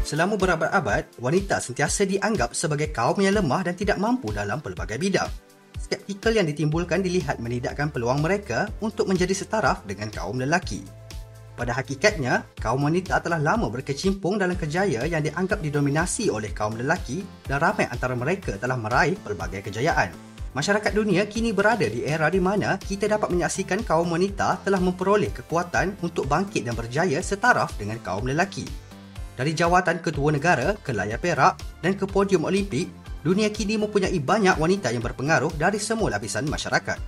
Selama berabad-abad, wanita sentiasa dianggap sebagai kaum yang lemah dan tidak mampu dalam pelbagai bidang. Skeptikal yang ditimbulkan dilihat menidakkan peluang mereka untuk menjadi setaraf dengan kaum lelaki. Pada hakikatnya, kaum wanita telah lama berkecimpung dalam kejayaan yang dianggap didominasi oleh kaum lelaki dan ramai antara mereka telah meraih pelbagai kejayaan. Masyarakat dunia kini berada di era di mana kita dapat menyaksikan kaum wanita telah memperoleh kekuatan untuk bangkit dan berjaya setaraf dengan kaum lelaki. Dari jawatan ketua negara ke layar perak dan ke podium Olimpik, dunia kini mempunyai banyak wanita yang berpengaruh dari semua lapisan masyarakat.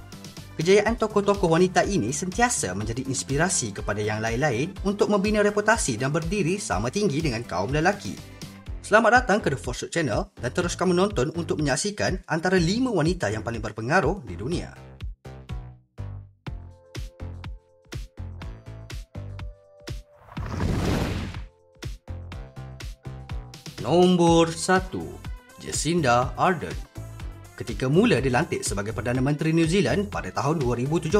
Kejayaan tokoh-tokoh wanita ini sentiasa menjadi inspirasi kepada yang lain-lain untuk membina reputasi dan berdiri sama tinggi dengan kaum lelaki. Selamat datang ke The Force Channel dan teruskan menonton untuk menyaksikan antara 5 wanita yang paling berpengaruh di dunia. Nombor 1. Jacinda Ardern. Ketika mula dilantik sebagai Perdana Menteri New Zealand pada tahun 2017,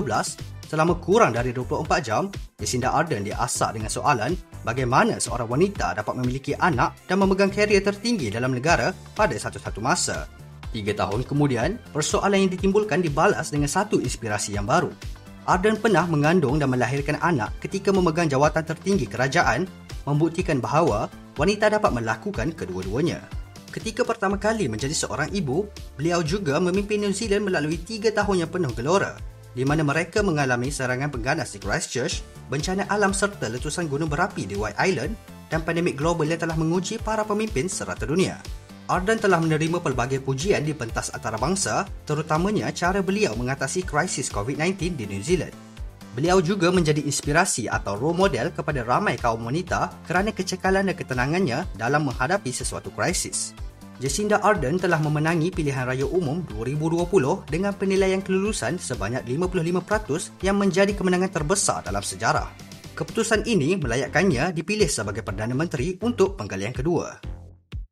selama kurang dari 24 jam, Jacinda Ardern diasak dengan soalan bagaimana seorang wanita dapat memiliki anak dan memegang karier tertinggi dalam negara pada satu-satu masa. 3 tahun kemudian, persoalan yang ditimbulkan dibalas dengan satu inspirasi yang baru. Ardern pernah mengandung dan melahirkan anak ketika memegang jawatan tertinggi kerajaan, membuktikan bahawa wanita dapat melakukan kedua-duanya. Ketika pertama kali menjadi seorang ibu, beliau juga memimpin New Zealand melalui 3 tahun yang penuh gelora, di mana mereka mengalami serangan pengganas di Christchurch, bencana alam serta letusan gunung berapi di White Island dan pandemik global yang telah menguji para pemimpin serata dunia. Ardern telah menerima pelbagai pujian di pentas antarabangsa, terutamanya cara beliau mengatasi krisis COVID-19 di New Zealand. Beliau juga menjadi inspirasi atau role model kepada ramai kaum wanita kerana kecekalan dan ketenangannya dalam menghadapi sesuatu krisis. Jacinda Ardern telah memenangi pilihan raya umum 2020 dengan penilaian kelulusan sebanyak 55% yang menjadi kemenangan terbesar dalam sejarah. Keputusan ini melayakkannya dipilih sebagai Perdana Menteri untuk penggalian kedua.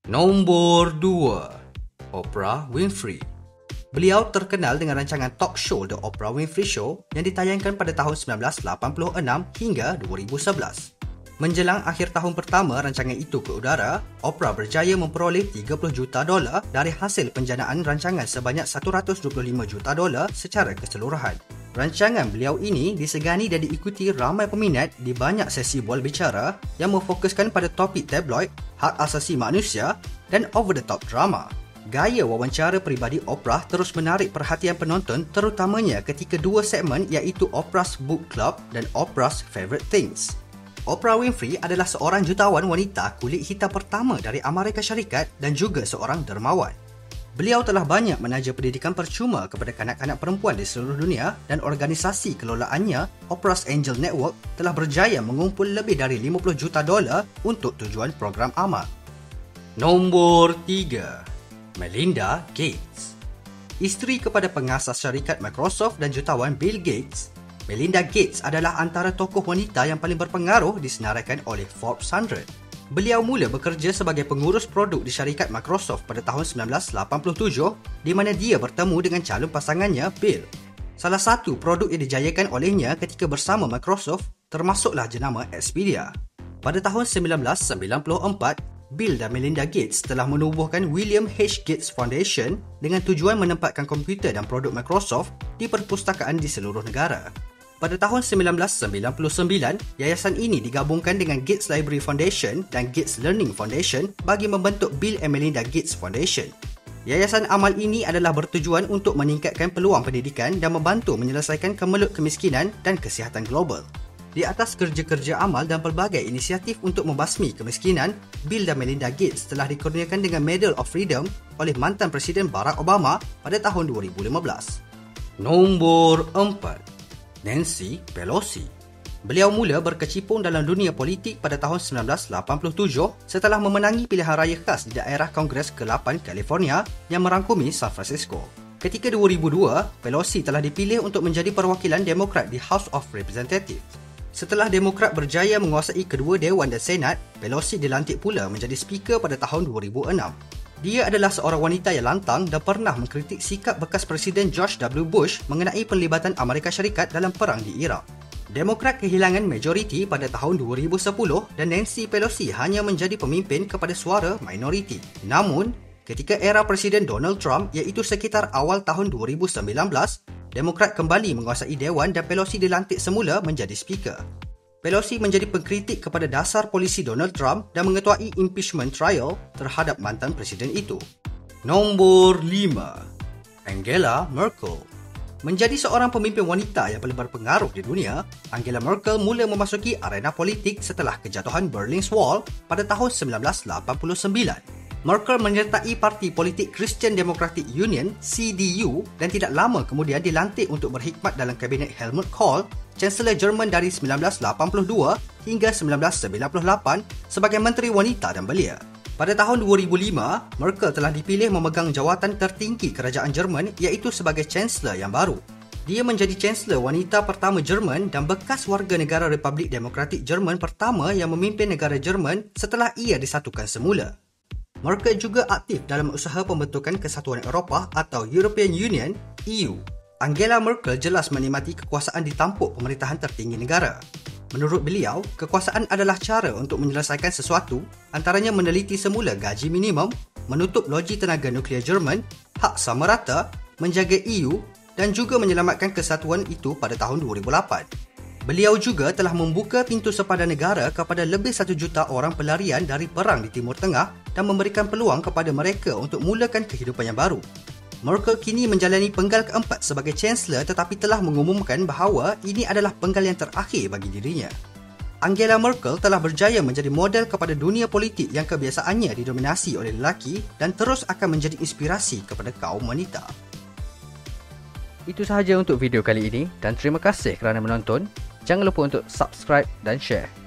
Nombor 2. Oprah Winfrey. Beliau terkenal dengan rancangan talk show The Oprah Winfrey Show yang ditayangkan pada tahun 1986 hingga 2011. Menjelang akhir tahun pertama rancangan itu ke udara, Oprah berjaya memperoleh $30 juta dari hasil penjanaan rancangan sebanyak $125 juta secara keseluruhan. Rancangan beliau ini disegani dan diikuti ramai peminat di banyak sesi bual bicara yang memfokuskan pada topik tabloid, hak asasi manusia dan over-the-top drama. Gaya wawancara peribadi Oprah terus menarik perhatian penonton terutamanya ketika 2 segmen iaitu Oprah's Book Club dan Oprah's Favorite Things. Oprah Winfrey adalah seorang jutawan wanita kulit hitam pertama dari Amerika Syarikat dan juga seorang dermawan. Beliau telah banyak menaja pendidikan percuma kepada kanak-kanak perempuan di seluruh dunia dan organisasi kelolaannya, Oprah's Angel Network, telah berjaya mengumpul lebih dari $50 juta untuk tujuan program amal. Nombor 3. Melinda Gates. Isteri kepada pengasas syarikat Microsoft dan jutawan Bill Gates, Melinda Gates adalah antara tokoh wanita yang paling berpengaruh disenaraikan oleh Forbes 100. Beliau mula bekerja sebagai pengurus produk di syarikat Microsoft pada tahun 1987 di mana dia bertemu dengan calon pasangannya Bill. Salah satu produk yang dijayakan olehnya ketika bersama Microsoft termasuklah jenama Expedia. Pada tahun 1994, Bill dan Melinda Gates telah menubuhkan William H. Gates Foundation dengan tujuan menempatkan komputer dan produk Microsoft di perpustakaan di seluruh negara. Pada tahun 1999, yayasan ini digabungkan dengan Gates Library Foundation dan Gates Learning Foundation bagi membentuk Bill and Melinda Gates Foundation. Yayasan amal ini adalah bertujuan untuk meningkatkan peluang pendidikan dan membantu menyelesaikan kemelut kemiskinan dan kesihatan global. Di atas kerja-kerja amal dan pelbagai inisiatif untuk membasmi kemiskinan, Bill dan Melinda Gates telah dikurniakan dengan Medal of Freedom oleh mantan Presiden Barack Obama pada tahun 2015. Nombor 4. Nancy Pelosi. Beliau mula berkecimpung dalam dunia politik pada tahun 1987 setelah memenangi pilihan raya khas di daerah Kongres ke-8 California yang merangkumi San Francisco. Ketika 2002, Pelosi telah dipilih untuk menjadi perwakilan Demokrat di House of Representatives. Setelah Demokrat berjaya menguasai kedua Dewan dan Senat, Pelosi dilantik pula menjadi Speaker pada tahun 2006. Dia adalah seorang wanita yang lantang dan pernah mengkritik sikap bekas Presiden George W. Bush mengenai penlibatan Amerika Syarikat dalam perang di Iraq. Demokrat kehilangan majoriti pada tahun 2010 dan Nancy Pelosi hanya menjadi pemimpin kepada suara minoriti. Namun, ketika era Presiden Donald Trump iaitu sekitar awal tahun 2019, Demokrat kembali menguasai Dewan dan Pelosi dilantik semula menjadi Speaker. Pelosi menjadi pengkritik kepada dasar polisi Donald Trump dan mengetuai impeachment trial terhadap mantan presiden itu. Nombor 5. Angela Merkel. Menjadi seorang pemimpin wanita yang paling berpengaruh di dunia, Angela Merkel mula memasuki arena politik setelah kejatuhan Berlin Wall pada tahun 1989. Merkel menyertai parti politik Christian Democratic Union (CDU) dan tidak lama kemudian dilantik untuk berkhidmat dalam kabinet Helmut Kohl, Chancellor Jerman dari 1982 hingga 1998 sebagai Menteri Wanita dan Belia. Pada tahun 2005, Merkel telah dipilih memegang jawatan tertinggi kerajaan Jerman iaitu sebagai Chancellor yang baru. Dia menjadi Chancellor wanita pertama Jerman dan bekas warga negara Republik Demokratik Jerman pertama yang memimpin negara Jerman setelah ia disatukan semula. Merkel juga aktif dalam usaha pembentukan Kesatuan Eropah atau European Union (EU). Angela Merkel jelas menikmati kekuasaan di tampuk pemerintahan tertinggi negara. Menurut beliau, kekuasaan adalah cara untuk menyelesaikan sesuatu, antaranya meneliti semula gaji minimum, menutup loji tenaga nuklear Jerman, hak sama rata, menjaga EU dan juga menyelamatkan kesatuan itu pada tahun 2008. Beliau juga telah membuka pintu sepadan negara kepada lebih 1 juta orang pelarian dari perang di Timur Tengah dan memberikan peluang kepada mereka untuk mulakan kehidupan yang baru. Merkel kini menjalani penggal keempat sebagai Chancellor tetapi telah mengumumkan bahawa ini adalah penggal yang terakhir bagi dirinya. Angela Merkel telah berjaya menjadi model kepada dunia politik yang kebiasaannya didominasi oleh lelaki dan terus akan menjadi inspirasi kepada kaum wanita. Itu sahaja untuk video kali ini dan terima kasih kerana menonton. Jangan lupa untuk subscribe dan share.